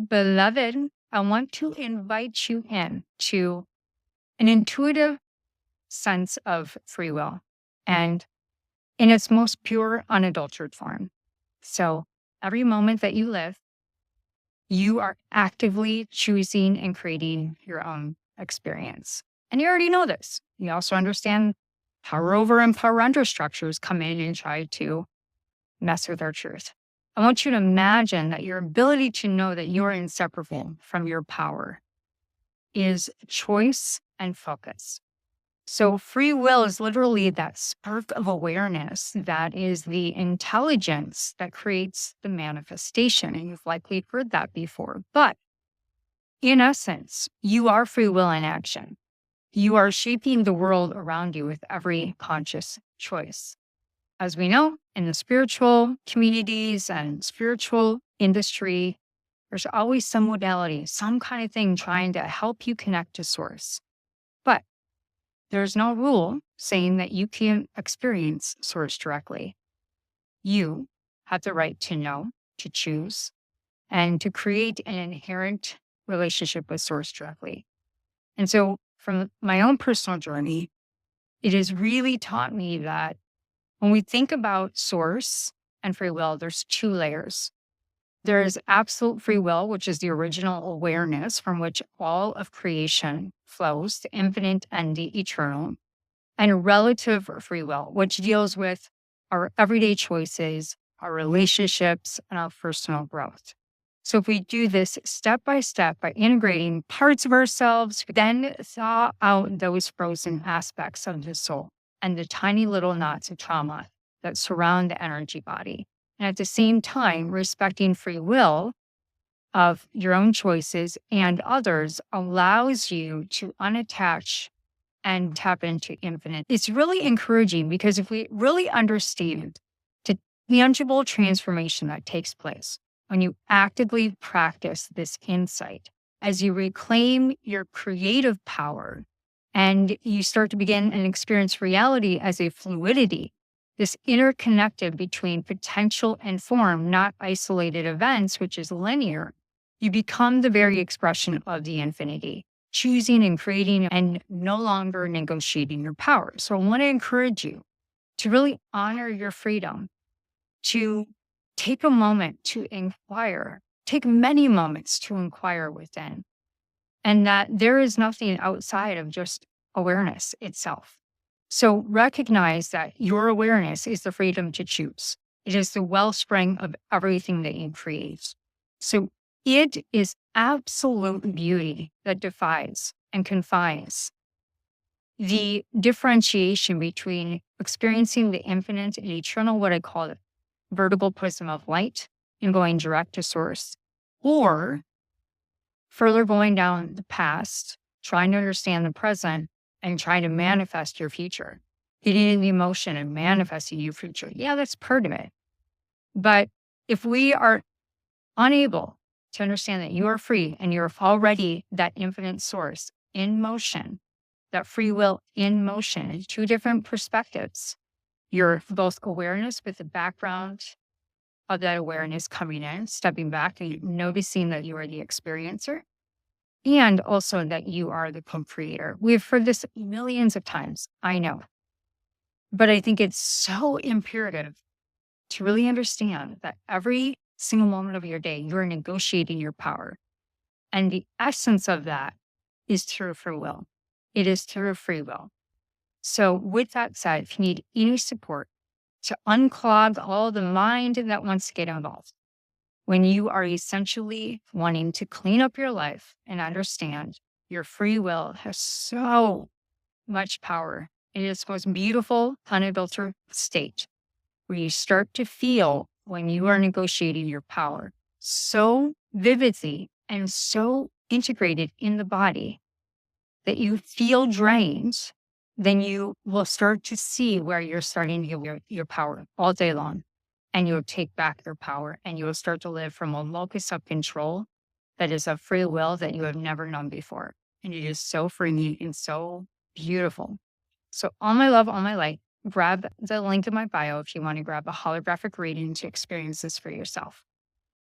Beloved, I want to invite you in to an intuitive sense of free will and in its most pure, unadulterated form. So, every moment that you live, you are actively choosing and creating your own experience. And you already know this. You also understand power over and power under structures come in and try to mess with our truth. I want you to imagine that your ability to know that you're inseparable from your power is choice and focus. So, free will is literally that spark of awareness that is the intelligence that creates the manifestation. And you've likely heard that before. But in essence, you are free will in action. You are shaping the world around you with every conscious choice. As we know, in the spiritual communities and spiritual industry, there's always some modality, some kind of thing trying to help you connect to source. But there's no rule saying that you can't experience source directly. You have the right to know, to choose, and to create an inherent relationship with source directly. And so, from my own personal journey, it has really taught me that when we think about source and free will, there's two layers. There is absolute free will, which is the original awareness from which all of creation flows, the infinite and the eternal, and relative free will, which deals with our everyday choices, our relationships, and our personal growth. So if we do this step by step by integrating parts of ourselves, then thaw out those frozen aspects of the soul and the tiny little knots of trauma that surround the energy body. And at the same time, respecting free will of your own choices and others allows you to unattach and tap into infinite. It's really encouraging because if we really understand the tangible transformation that takes place when you actively practice this insight, as you reclaim your creative power and you start to begin and experience reality as a fluidity, this interconnected between potential and form, not isolated events, which is linear, you become the very expression of the infinity, choosing and creating and no longer negotiating your power. So I want to encourage you to really honor your freedom, to take a moment to inquire, take many moments to inquire within, and that there is nothing outside of just awareness itself. So recognize that your awareness is the freedom to choose. It is the wellspring of everything that you create. So it is absolute beauty that defies and confines the differentiation between experiencing the infinite and eternal, what I call it, vertical prism of light, and going direct to source, or further going down the past, trying to understand the present and trying to manifest your future, getting in the emotion and manifesting your future. Yeah, that's part of it. But if we are unable to understand that you are free and you're already that infinite source in motion, that free will in motion, two different perspectives. You're both awareness with the background of that awareness coming in, stepping back and noticing that you are the experiencer, and also that you are the co-creator. We've heard this millions of times, I know. But I think it's so imperative to really understand that every single moment of your day, you're negotiating your power. And the essence of that is through free will. It is through free will. So with that said, if you need any support to unclog all the mind that wants to get involved, when you are essentially wanting to clean up your life and understand your free will has so much power. It is the most beautiful, unadulterated state where you start to feel when you are negotiating your power so vividly and so integrated in the body that you feel drained, then you will start to see where you're starting to get your power all day long. And you'll take back your power and you will start to live from a locus of control that is a free will that you have never known before. And it is so freeing and so beautiful. So all my love, all my light, grab the link in my bio if you want to grab a holographic reading to experience this for yourself.